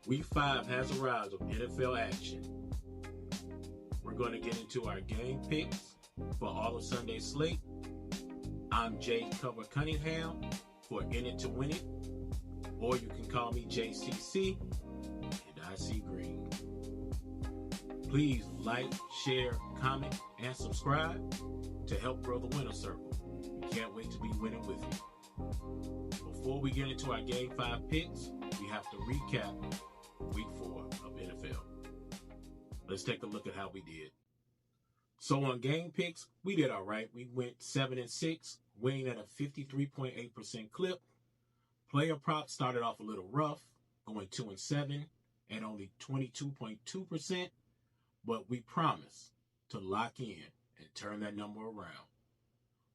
Week 5 has arrived of NFL action. We're going to get into our game picks for all of Sunday's slate. I'm Jay Cover Cunningham for In It to Win It, or you can call me JCC, and I see green. Please like, share, comment, and subscribe to help grow the winner circle. We can't wait to be winning with you. Before we get into our Game 5 picks, we have to recap Week 4 of NFL. Let's take a look at how we did. So on game picks, we did all right. We went 7-6, winning at a 53.8% clip. Player props started off a little rough, going 2-7 at only 22.2%, but we promise to lock in and turn that number around.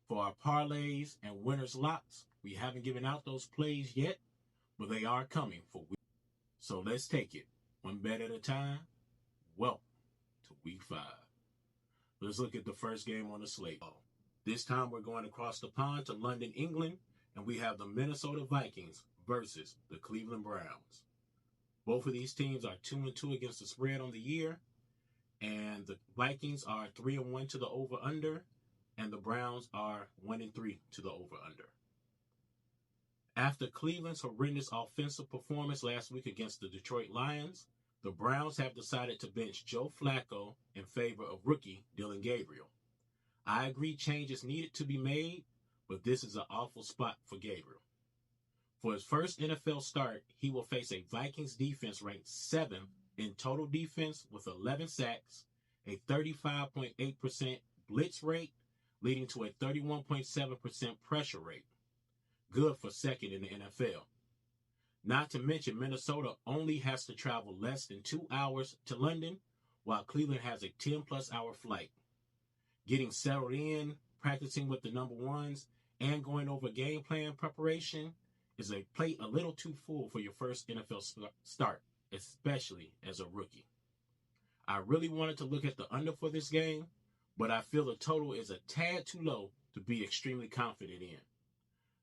For our parlays and winners locks, we haven't given out those plays yet, but they are coming for week. So let's take it one bet at a time. Welcome to Week 5. Let's look at the first game on the slate. This time we're going across the pond to London, England, and we have the Minnesota Vikings versus the Cleveland Browns. Both of these teams are 2-2 against the spread on the year, and the Vikings are 3-1 to the over-under, and the Browns are 1-3 to the over-under. After Cleveland's horrendous offensive performance last week against the Detroit Lions, the Browns have decided to bench Joe Flacco in favor of rookie Dillon Gabriel. I agree changes needed to be made, but this is an awful spot for Gabriel. For his first NFL start, he will face a Vikings defense ranked 7th in total defense with 11 sacks, a 35.8% blitz rate, leading to a 31.7% pressure rate. Good for second in the NFL. Not to mention, Minnesota only has to travel less than 2 hours to London, while Cleveland has a 10-plus hour flight. Getting settled in, practicing with the number ones, and going over game plan preparation is a plate a little too full for your first NFL start, especially as a rookie. I really wanted to look at the under for this game, but I feel the total is a tad too low to be extremely confident in.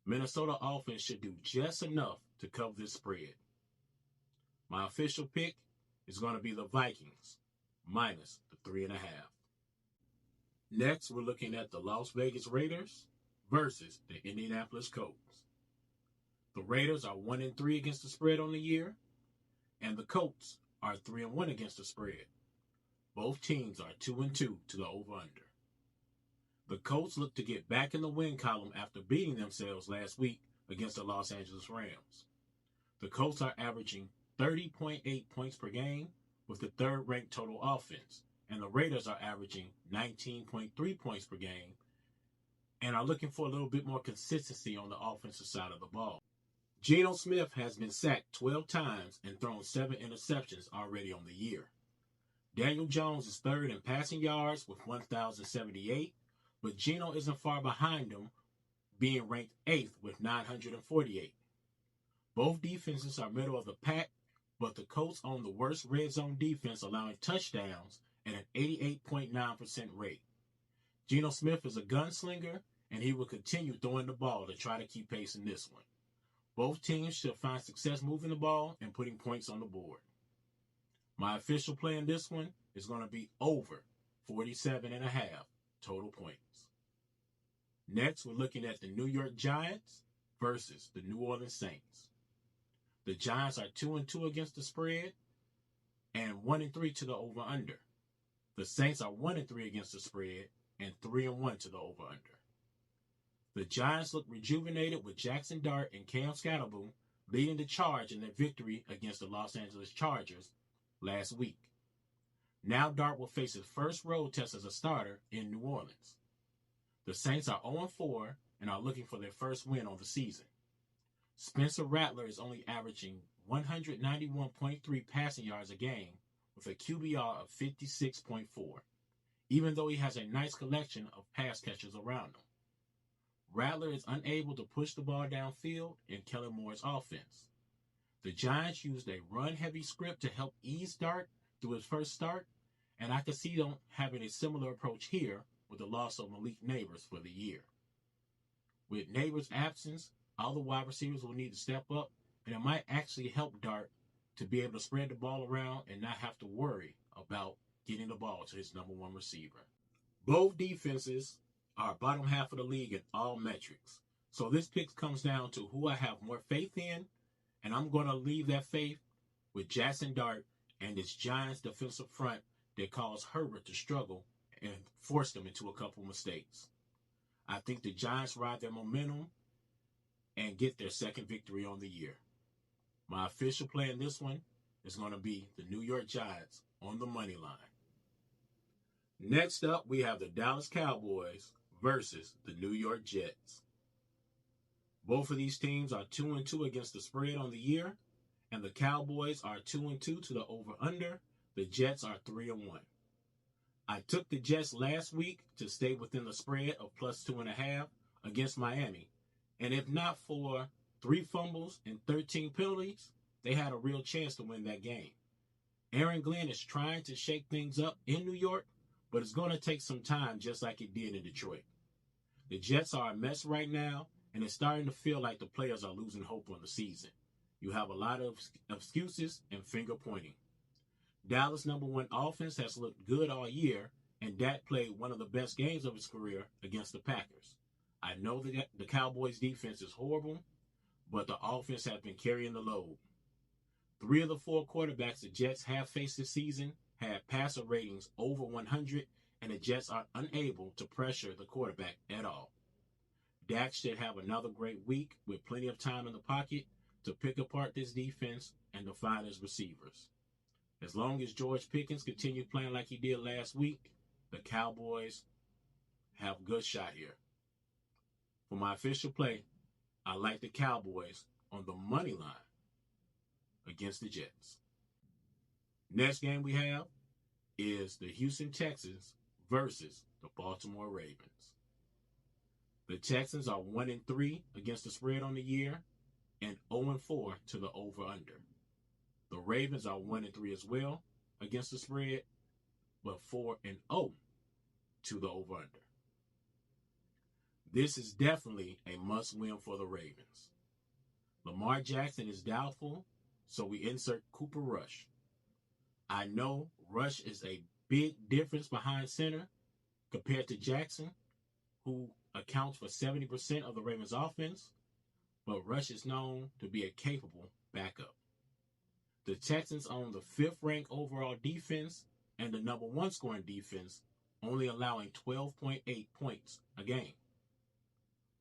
Minnesota offense should do just enough to cover this spread. My official pick is going to be the Vikings, minus the 3.5. Next, we're looking at the Las Vegas Raiders versus the Indianapolis Colts. The Raiders are 1-3 against the spread on the year, and the Colts are 3-1 against the spread. Both teams are 2-2 to the over-under. The Colts look to get back in the win column after beating themselves last week against the Los Angeles Rams. The Colts are averaging 30.8 points per game with the third-ranked total offense, and the Raiders are averaging 19.3 points per game and are looking for a little bit more consistency on the offensive side of the ball. Geno Smith has been sacked 12 times and thrown 7 interceptions already on the year. Daniel Jones is third in passing yards with 1,078, but Geno isn't far behind him, being ranked 8th with 948. Both defenses are middle of the pack, but the Colts own the worst red zone defense, allowing touchdowns at an 88.9% rate. Geno Smith is a gunslinger, and he will continue throwing the ball to try to keep pace in this one. Both teams should find success moving the ball and putting points on the board. My official play in this one is going to be over 47.5 total points. Next, we're looking at the New York Giants versus the New Orleans Saints. The Giants are 2-2 against the spread and 1-3 to the over-under. The Saints are 1-3 against the spread and 3-1 to the over-under. The Giants look rejuvenated with Jackson Dart and Cam Scatterbo leading the charge in their victory against the Los Angeles Chargers last week. Now Dart will face his first road test as a starter in New Orleans. The Saints are 0-4 and are looking for their first win on the season. Spencer Rattler is only averaging 191.3 passing yards a game with a QBR of 56.4, even though he has a nice collection of pass catchers around him. Rattler is unable to push the ball downfield in Kellen Moore's offense. The Giants used a run-heavy script to help ease Dart through his first start, and I could see them having a similar approach here with the loss of Malik Nabers for the year. With Nabers' absence, all the wide receivers will need to step up, and it might actually help Dart to be able to spread the ball around and not have to worry about getting the ball to his number one receiver. Both defenses are bottom half of the league in all metrics. So this pick comes down to who I have more faith in, and I'm going to leave that faith with Jackson Dart and this Giants defensive front that caused Herbert to struggle and forced him into a couple mistakes. I think the Giants ride their momentum and get their second victory on the year. My official play in this one is going to be the New York Giants on the money line. Next up, we have the Dallas Cowboys versus the New York Jets. Both of these teams are 2-2 against the spread on the year, and the Cowboys are 2-2 to the over-under. The Jets are 3-1. I took the Jets last week to stay within the spread of plus 2.5 against Miami, and if not for 3 fumbles and 13 penalties, they had a real chance to win that game. Aaron Glenn is trying to shake things up in New York, but it's going to take some time just like it did in Detroit. The Jets are a mess right now, and it's starting to feel like the players are losing hope on the season. You have a lot of excuses and finger pointing. Dallas' number one offense has looked good all year, and Dak played one of the best games of his career against the Packers. I know that the Cowboys' defense is horrible, but the offense has been carrying the load. 3 of the 4 quarterbacks the Jets have faced this season had passer ratings over 100, and the Jets are unable to pressure the quarterback at all. Dak should have another great week with plenty of time in the pocket to pick apart this defense and to find his receivers. As long as George Pickens continues playing like he did last week, the Cowboys have a good shot here. For my official play, I like the Cowboys on the money line against the Jets. Next game we have is the Houston Texans versus the Baltimore Ravens. The Texans are 1-3 against the spread on the year and 0-4 to the over-under. The Ravens are 1-3 as well against the spread, but 4-0 to the over-under. This is definitely a must-win for the Ravens. Lamar Jackson is doubtful, so we insert Cooper Rush. I know Rush is a big difference behind center compared to Jackson, who accounts for 70% of the Ravens' offense, but Rush is known to be a capable backup. The Texans own the 5th-ranked overall defense and the number 1 scoring defense, only allowing 12.8 points a game.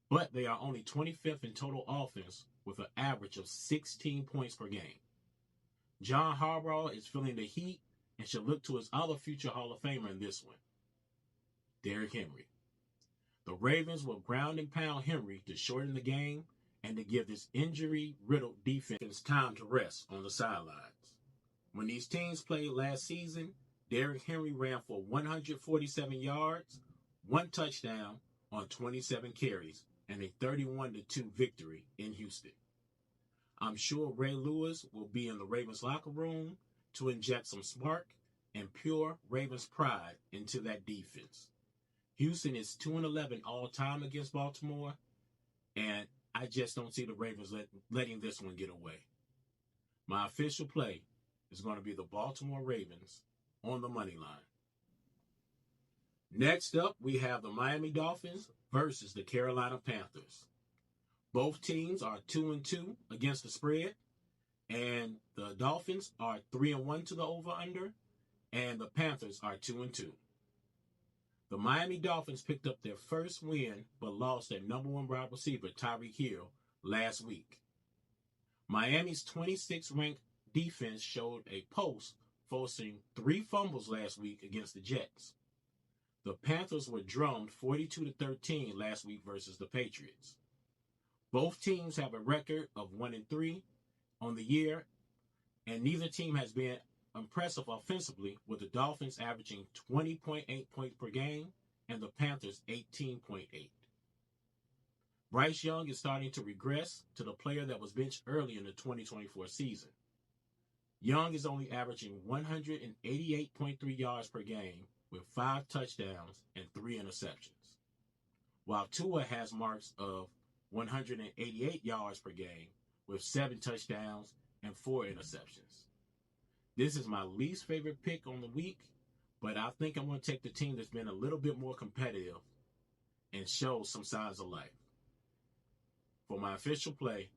But they are only 25th in total offense with an average of 16 points per game. John Harbaugh is feeling the heat and should look to his other future Hall of Famer in this one, Derrick Henry. The Ravens will ground and pound Henry to shorten the game and to give this injury-riddled defense time to rest on the sidelines. When these teams played last season, Derrick Henry ran for 147 yards, 1 touchdown on 27 carries, and a 31-2 victory in Houston. I'm sure Ray Lewis will be in the Ravens locker room to inject some spark and pure Ravens pride into that defense. Houston is 2-11 all time against Baltimore, and I just don't see the Ravens letting this one get away. My official play is going to be the Baltimore Ravens on the money line. Next up, we have the Miami Dolphins versus the Carolina Panthers. Both teams are 2-2 against the spread, and the Dolphins are 3-1 to the over-under, and the Panthers are 2-2. The Miami Dolphins picked up their first win, but lost their number 1 wide receiver, Tyreek Hill, last week. Miami's 26th ranked defense showed a post forcing 3 fumbles last week against the Jets. The Panthers were drummed 42-13 last week versus the Patriots. Both teams have a record of 1-3 on the year, and neither team has been impressive offensively, with the Dolphins averaging 20.8 points per game and the Panthers 18.8. Bryce Young is starting to regress to the player that was benched early in the 2024 season. Young is only averaging 188.3 yards per game with 5 touchdowns and 3 interceptions, while Tua has marks of 188 yards per game with 7 touchdowns and 4 interceptions. This is my least favorite pick on the week, but I think I'm going to take the team that's been a little bit more competitive and show some signs of life. For my official play,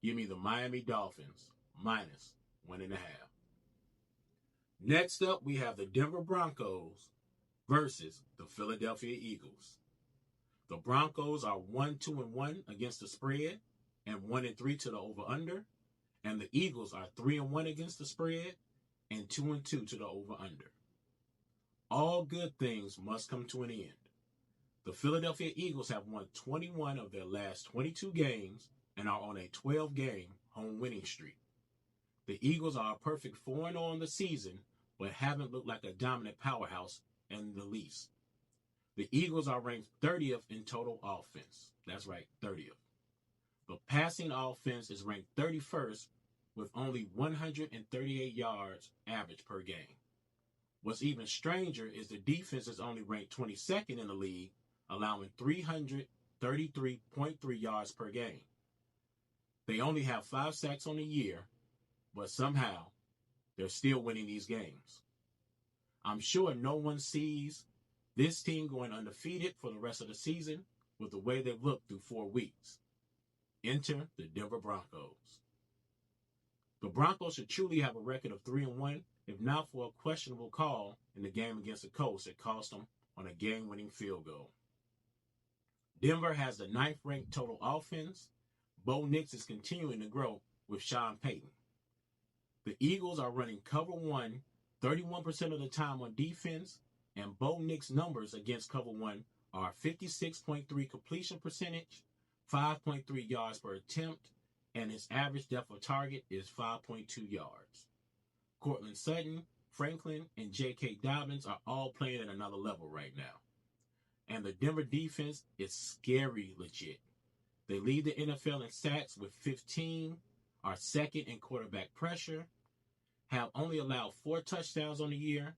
give me the Miami Dolphins minus 1.5. Next up, we have the Denver Broncos versus the Philadelphia Eagles. The Broncos are 1-2-1 against the spread and 1-3 to the over-under. And the Eagles are 3-1 against the spread and 2-2 to the over-under. All good things must come to an end. The Philadelphia Eagles have won 21 of their last 22 games and are on a 12-game home winning streak. The Eagles are a perfect 4-0 on the season, but haven't looked like a dominant powerhouse in the least. The Eagles are ranked 30th in total offense. That's right, 30th. The passing offense is ranked 31st with only 138 yards average per game. What's even stranger is the defense is only ranked 22nd in the league, allowing 333.3 yards per game. They only have 5 sacks on the year, but somehow they're still winning these games. I'm sure no one sees this team going undefeated for the rest of the season with the way they've looked through 4 weeks. Enter the Denver Broncos. The Broncos should truly have a record of 3-1, if not for a questionable call in the game against the Colts that cost them on a game-winning field goal. Denver has the 9th-ranked total offense. Bo Nix is continuing to grow with Sean Payton. The Eagles are running cover 1 31% of the time on defense, and Bo Nix numbers against cover 1 are 56.3 completion percentage, 5.3 yards per attempt, and his average depth of target is 5.2 yards. Cortland Sutton, Franklin, and J.K. Dobbins are all playing at another level right now. And the Denver defense is scary legit. They lead the NFL in sacks with 15, are second in quarterback pressure, have only allowed 4 touchdowns on the year,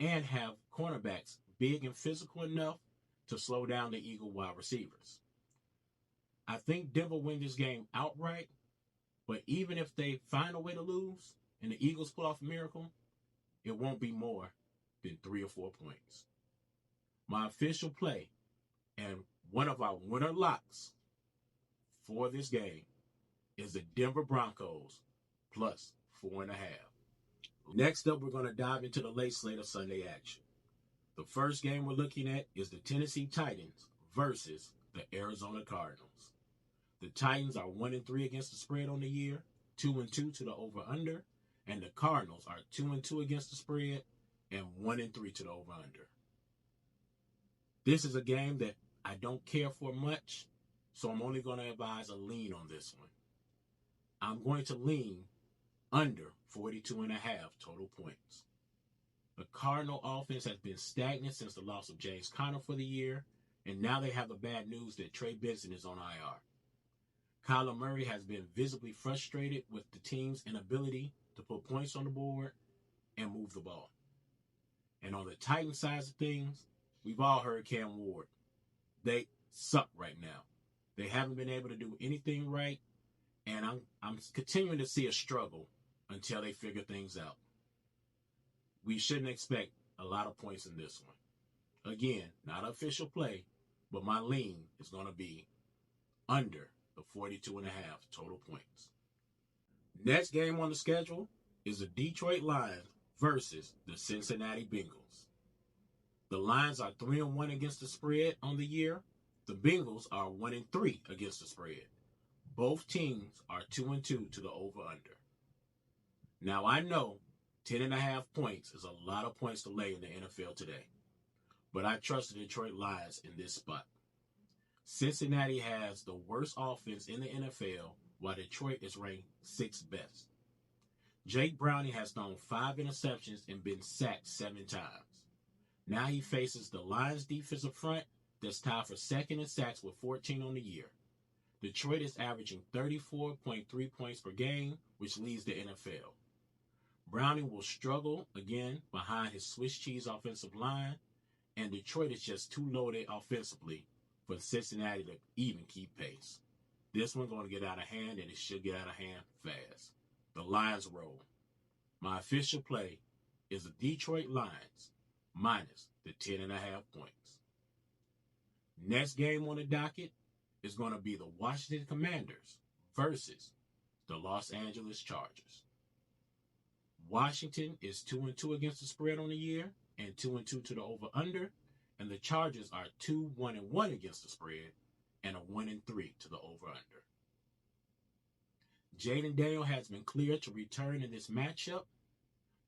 and have cornerbacks big and physical enough to slow down the Eagle wide receivers. I think Denver wins this game outright, but even if they find a way to lose and the Eagles pull off a miracle, it won't be more than 3 or 4 points. My official play and one of our winner locks for this game is the Denver Broncos plus 4.5. Next up, we're going to dive into the late slate of Sunday action. The first game we're looking at is the Tennessee Titans versus the Arizona Cardinals. The Titans are 1-3 against the spread on the year, 2-2 to the over-under, and the Cardinals are 2-2 against the spread and 1-3 to the over-under. This is a game that I don't care for much, so I'm only going to advise a lean on this one. I'm going to lean under 42.5 total points. The Cardinal offense has been stagnant since the loss of James Conner for the year, and now they have the bad news that Trey Benson is on IR. Kyler Murray has been visibly frustrated with the team's inability to put points on the board and move the ball. And on the Titans side of things, we've all heard Cam Ward. They suck right now. They haven't been able to do anything right, and I'm continuing to see a struggle until they figure things out. We shouldn't expect a lot of points in this one. Again, not an official play, but my lean is going to be under the 42.5 total points. Next game on the schedule is the Detroit Lions versus the Cincinnati Bengals. The Lions are 3-1 against the spread on the year. The Bengals are 1-3 against the spread. Both teams are 2-2 to the over-under. Now I know 10.5 points is a lot of points to lay in the NFL today, but I trust the Detroit Lions in this spot. Cincinnati has the worst offense in the NFL, while Detroit is ranked 6th best. Jake Browning has thrown 5 interceptions and been sacked 7 times. Now he faces the Lions defensive front that's tied for second in sacks with 14 on the year. Detroit is averaging 34.3 points per game, which leads the NFL. Browning will struggle again behind his Swiss cheese offensive line, and Detroit is just too loaded offensively for Cincinnati to even keep pace. This one's going to get out of hand, and it should get out of hand fast. The Lions roll. My official play is the Detroit Lions minus the 10.5 points. Next game on the docket is going to be the Washington Commanders versus the Los Angeles Chargers. Washington is 2-2 against the spread on the year and 2-2 to the over-under, and the Chargers are 2-1-1 against the spread and a 1-3 to the over-under. Jayden Daniels has been cleared to return in this matchup,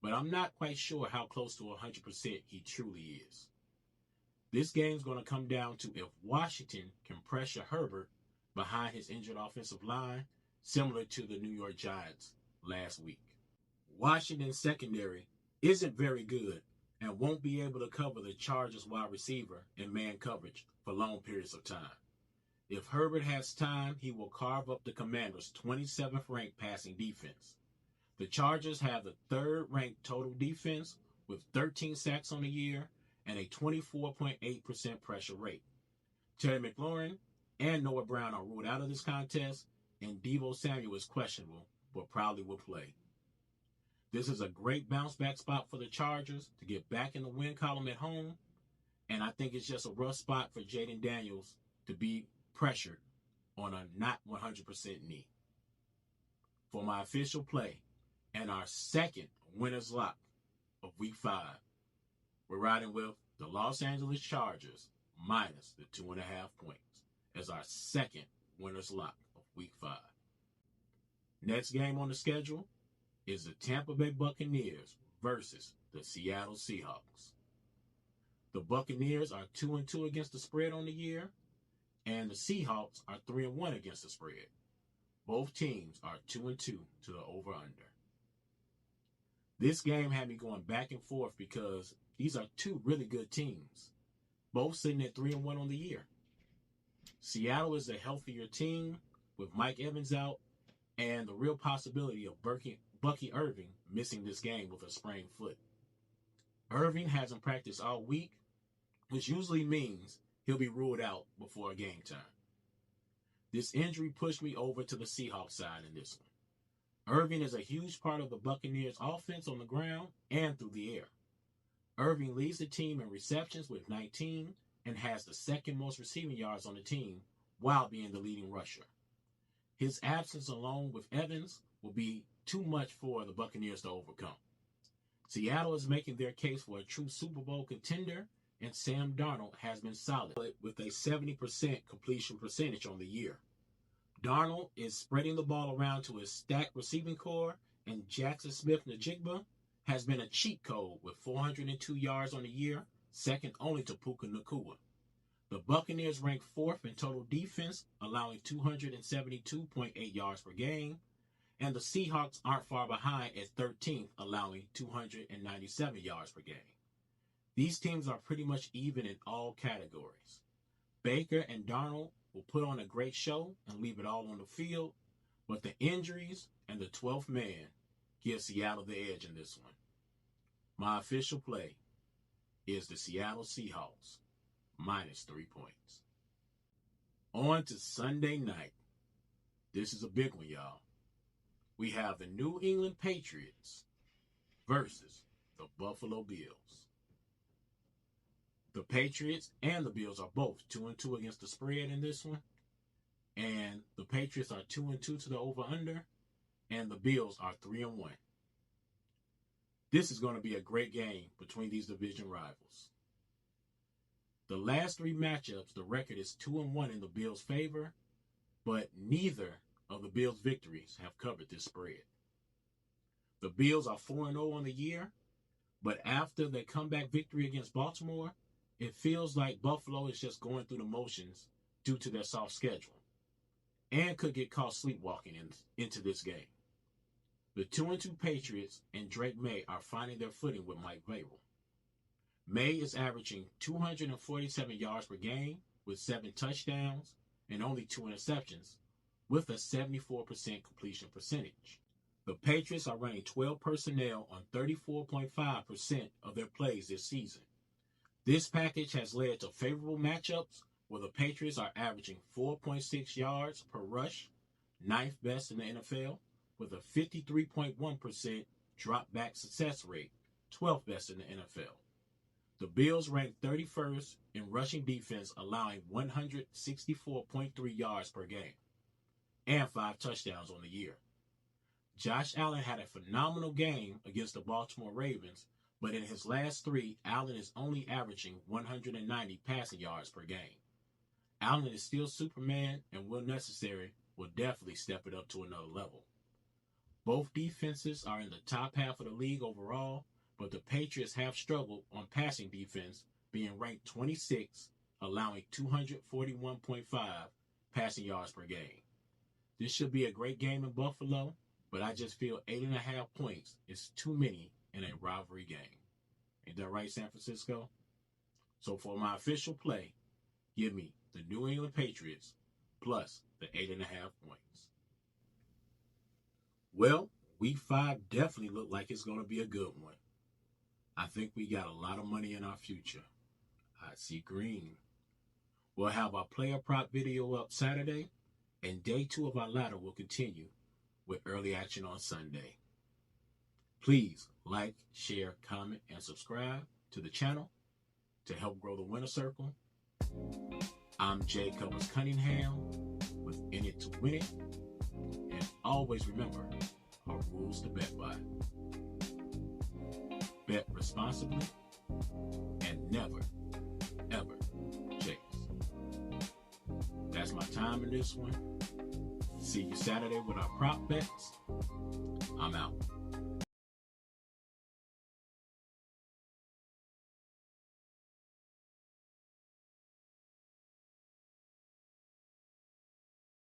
but I'm not quite sure how close to 100% he truly is. This game's going to come down to if Washington can pressure Herbert behind his injured offensive line, similar to the New York Giants last week. Washington's secondary isn't very good and won't be able to cover the Chargers wide receiver in man coverage for long periods of time. If Herbert has time, he will carve up the Commanders' 27th ranked passing defense. The Chargers have the 3rd ranked total defense with 13 sacks on the year and a 24.8% pressure rate. Terry McLaurin and Noah Brown are ruled out of this contest, and Deebo Samuel is questionable, but probably will play. This is a great bounce back spot for the Chargers to get back in the win column at home, and I think it's just a rough spot for Jayden Daniels to be pressured on a not 100% knee. For my official play and our second winner's lock of Week 5, we're riding with the Los Angeles Chargers minus the 2.5 points as our second winner's lock of Week 5. Next game on the schedule is the Tampa Bay Buccaneers versus the Seattle Seahawks. The Buccaneers are 2-2 against the spread on the year, and the Seahawks are 3-1 against the spread. Both teams are 2-2 to the over-under. This game had me going back and forth because these are two really good teams, both sitting at 3-1 on the year. Seattle is a healthier team with Mike Evans out and the real possibility of Bucky Irving missing this game with a sprained foot. Irving hasn't practiced all week, which usually means he'll be ruled out before game time. This injury pushed me over to the Seahawks side in this one. Irving is a huge part of the Buccaneers' offense on the ground and through the air. Irving leads the team in receptions with 19 and has the second most receiving yards on the team while being the leading rusher. His absence along with Evans will be too much for the Buccaneers to overcome. Seattle is making their case for a true Super Bowl contender, and Sam Darnold has been solid with a 70% completion percentage on the year. Darnold is spreading the ball around to his stacked receiving core, and Jackson Smith-Njigba has been a cheat code with 402 yards on the year, second only to Puka Nacua. The Buccaneers rank 4th in total defense, allowing 272.8 yards per game, and the Seahawks aren't far behind at 13th, allowing 297 yards per game. These teams are pretty much even in all categories. Baker and Darnold will put on a great show and leave it all on the field, but the injuries and the 12th man give Seattle the edge in this one. My official play is the Seattle Seahawks minus 3 points. On to Sunday night. This is a big one, y'all. We have the New England Patriots versus the Buffalo Bills. The Patriots and the Bills are both 2-2 against the spread in this one. And the Patriots are 2-2 to the over-under. And the Bills are 3-1. This is going to be a great game between these division rivals. The last 3 matchups, the record is 2-1 in the Bills' favor, but neither of the Bills' victories have covered this spread. The Bills are 4-0 on the year, but after their comeback victory against Baltimore, it feels like Buffalo is just going through the motions due to their soft schedule and could get caught sleepwalking into this game. The 2-2 Patriots and Drake May are finding their footing with Mike Vrabel. May is averaging 247 yards per game with 7 touchdowns and only 2 interceptions with a 74% completion percentage. The Patriots are running 12 personnel on 34.5% of their plays this season. This package has led to favorable matchups where the Patriots are averaging 4.6 yards per rush, 9th best in the NFL, with a 53.1% drop back success rate, 12th best in the NFL. The Bills ranked 31st in rushing defense, allowing 164.3 yards per game and 5 touchdowns on the year. Josh Allen had a phenomenal game against the Baltimore Ravens, but in his last 3, Allen is only averaging 190 passing yards per game. Allen is still Superman and, when necessary, will definitely step it up to another level. Both defenses are in the top half of the league overall, but the Patriots have struggled on passing defense, being ranked 26th, allowing 241.5 passing yards per game. This should be a great game in Buffalo, but I just feel 8.5 points is too many in a rivalry game. Ain't that right, San Francisco? So for my official play, give me the New England Patriots plus the 8.5 points. Well, week 5 definitely looked like it's going to be a good one. I think we got a lot of money in our future. I see green. We'll have our player prop video up Saturday, and day 2 of our ladder will continue with early action on Sunday. Please like, share, comment, and subscribe to the channel to help grow the winner circle. I'm Jay Covers Cunningham with In It to Win It. And always remember our rules to bet by. Bet responsibly and never, ever chase. That's my time in this one. See you Saturday with our prop bets. I'm out.